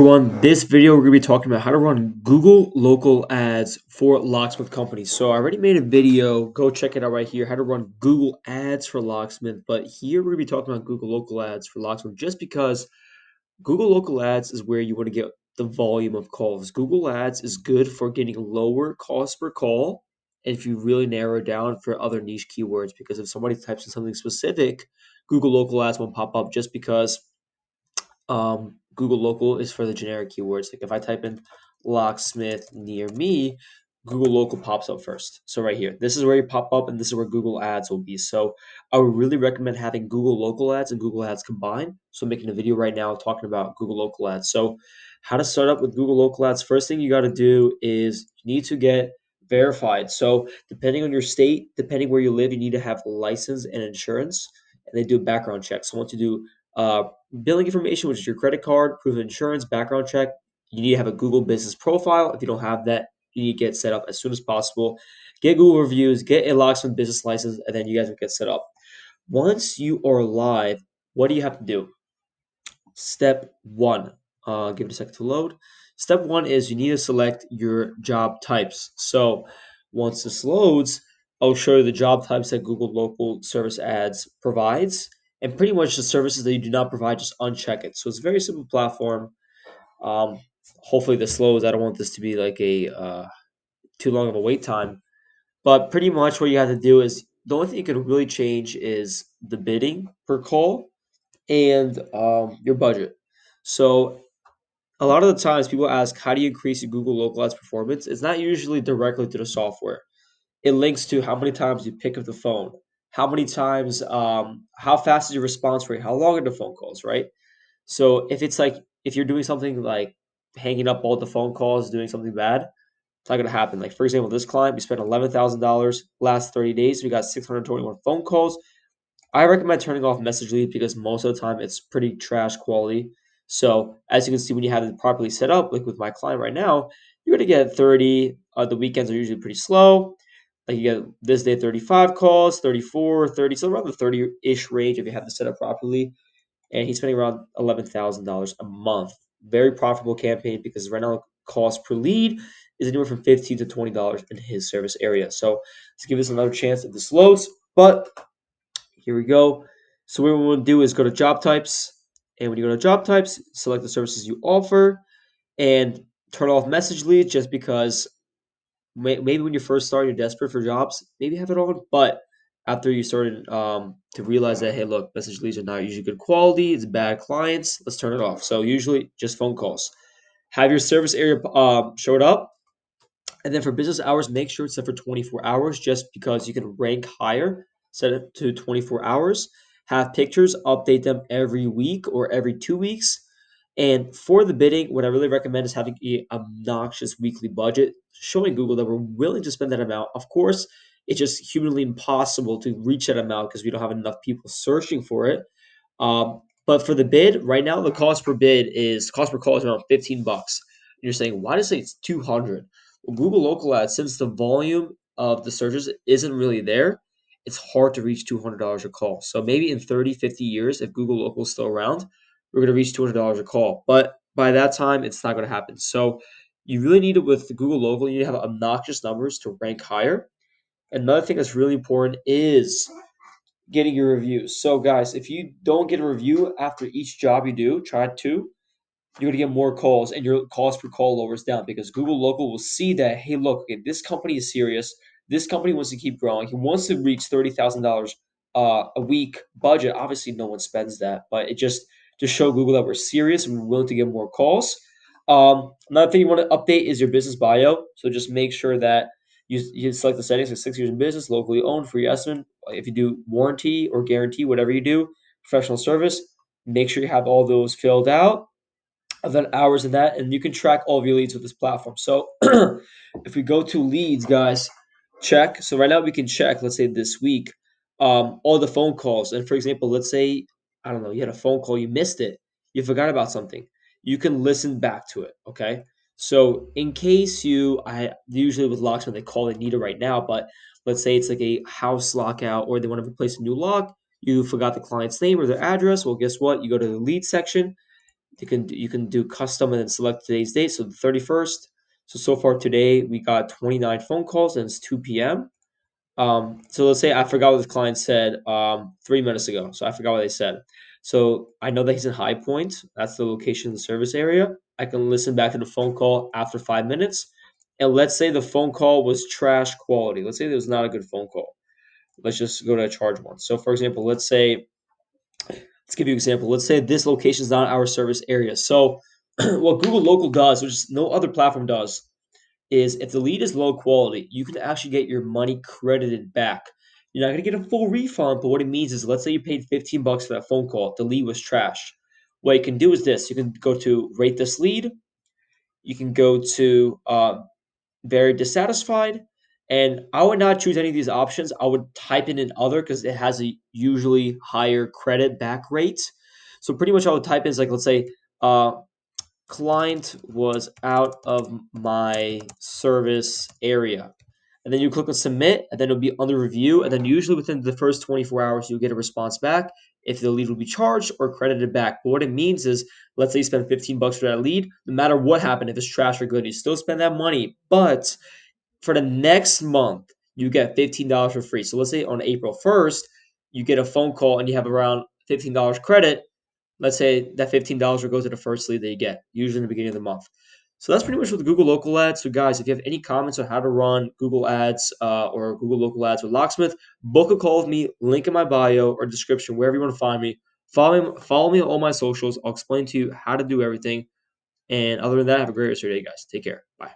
Everyone, this video we're going to be talking about how to run Google local ads for locksmith companies. So I already made a video, go check it out right here, how to run Google ads for locksmith. But here we're going to be talking about Google local ads for locksmith just because Google local ads is where you want to get the volume of calls. Google ads is good for getting lower cost per call if you really narrow it down for other niche keywords, because if somebody types in something specific, Google local ads won't pop up just because Google local is for the generic keywords. Like if I type in locksmith near me, Google local pops up first. So right here, this is where you pop up, and this is where Google ads will be. So I would really recommend having Google local ads and Google ads combined. So I'm making a video right now talking about Google local ads. So how to start up with Google local ads? First thing you got to do is you need to get verified. So depending on your state, depending where you live, you need to have license and insurance, and they do a background check. So once you do billing information, which is your credit card, proof of insurance, background check. You need to have a Google business profile. If you don't have that, you need to get set up as soon as possible. Get Google reviews, get a Locksmith business license, and then you guys will get set up. Once you are live, what do you have to do? Step one, give it a second to load. Step one is you need to select your job types. So once this loads, I'll show you the job types that Google Local Service Ads provides. And pretty much the services that you do not provide, just uncheck it. So it's a very simple platform. Um, Hopefully this slows. I don't want this to be like a too long of a wait time. But pretty much what you have to do is the only thing you can really change is the bidding per call and your budget. So a lot of the times people ask, how do you increase your Google local ads performance? It's not usually directly to the software. It links to how many times you pick up the phone, how many times, how fast is your response rate, how long are the phone calls, right? So if it's like, if you're doing something like hanging up all the phone calls, doing something bad, it's not going to happen. Like, for example, this client, we spent $11,000 last 30 days. We got 621 phone calls. I recommend turning off message lead because most of the time it's pretty trash quality. So as you can see, when you have it properly set up, like with my client right now, you're gonna get 30. The weekends are usually pretty slow. Like you get this day 35 calls, 34, 30, so around the 30-ish range if you have this set up properly. And he's spending around $11,000 a month. Very profitable campaign because right now cost per lead is anywhere from $15 to $20 in his service area. So let's give this another chance if this loads. But here we go. So what we want to do is go to job types. And when you go to job types, select the services you offer and turn off message leads just because maybe when you first start, you're desperate for jobs, maybe have it on. But after you started to realize that, hey, look, message leads are not usually good quality, it's bad clients, let's turn it off. So usually just phone calls. Have your service area showed up. And then for business hours, make sure it's set for 24 hours just because you can rank higher. Set it to 24 hours. Have pictures, update them every week or every 2 weeks. And for the bidding, what I really recommend is having an obnoxious weekly budget, showing Google that we're willing to spend that amount. Of course, it's just humanly impossible to reach that amount because we don't have enough people searching for it. But for the bid, right now the cost per call is around 15 bucks. And you're saying, why does it say it's 200? Well, Google local ads, since the volume of the searches isn't really there, it's hard to reach $200 a call. So maybe in 30, 50 years, if Google local is still around, we're going to reach $200 a call. But by that time, it's not going to happen. So you really need it with Google local. You need to have obnoxious numbers to rank higher. Another thing that's really important is getting your reviews. So, guys, if you don't get a review after each job you do, try to, you're going to get more calls and your cost per call lowers down because Google Local will see that, hey, look, okay, this company is serious. This company wants to keep growing. He wants to reach $30,000 a week budget. Obviously, no one spends that, but it just to show Google that we're serious and we're willing to get more calls. Another thing you want to update is your business bio. So just make sure that you select the settings like 6 years in business, locally owned, free estimate. If you do warranty or guarantee, whatever you do, professional service, make sure you have all those filled out. I've done hours of that, and you can track all of your leads with this platform. So if we go to leads, guys, check. So right now we can check, let's say this week, all the phone calls. And for example, let's say, I don't know, you had a phone call, you missed it, you forgot about something. You can listen back to it, okay? So in case I usually with Locksmith, they call it Nita right now, but let's say it's like a house lockout or they want to replace a new lock. You forgot the client's name or their address. Well, guess what? You go to the lead section, You can do custom and then select today's date, so the 31st. So far today we got 29 phone calls and it's 2 p.m. So let's say I forgot what the client said 3 minutes ago. So I forgot what they said. So I know that he's in High Point. That's the location of the service area. I can listen back to the phone call after 5 minutes. And let's say the phone call was trash quality. Let's say it was not a good phone call. Let's just go to a charge one. So for example, let's give you an example. Let's say this location is not our service area. So what Google Local does, which no other platform does, is if the lead is low quality, you can actually get your money credited back. You're not gonna get a full refund, but what it means is, let's say you paid 15 bucks for that phone call, the lead was trash. What you can do is this: you can go to rate this lead, you can go to very dissatisfied, and I would not choose any of these options. I would type in other because it has a usually higher credit back rate. So pretty much I would type in is like, let's say uh, client was out of my service area. And then you click on submit, and then it'll be under review. And then usually within the first 24 hours, you'll get a response back if the lead will be charged or credited back. But what it means is, let's say you spend 15 bucks for that lead, no matter what happened, if it's trash or good, you still spend that money. But for the next month, you get $15 for free. So let's say on April 1st, you get a phone call and you have around $15 credit. Let's say that $15 will go to the first lead that you get, usually in the beginning of the month. So that's pretty much with Google Local Ads. So guys, if you have any comments on how to run Google Ads or Google Local Ads with Locksmith, book a call with me. Link in my bio or description, wherever you want to find me. Follow me on all my socials. I'll explain to you how to do everything. And other than that, have a great rest of your day, guys. Take care. Bye.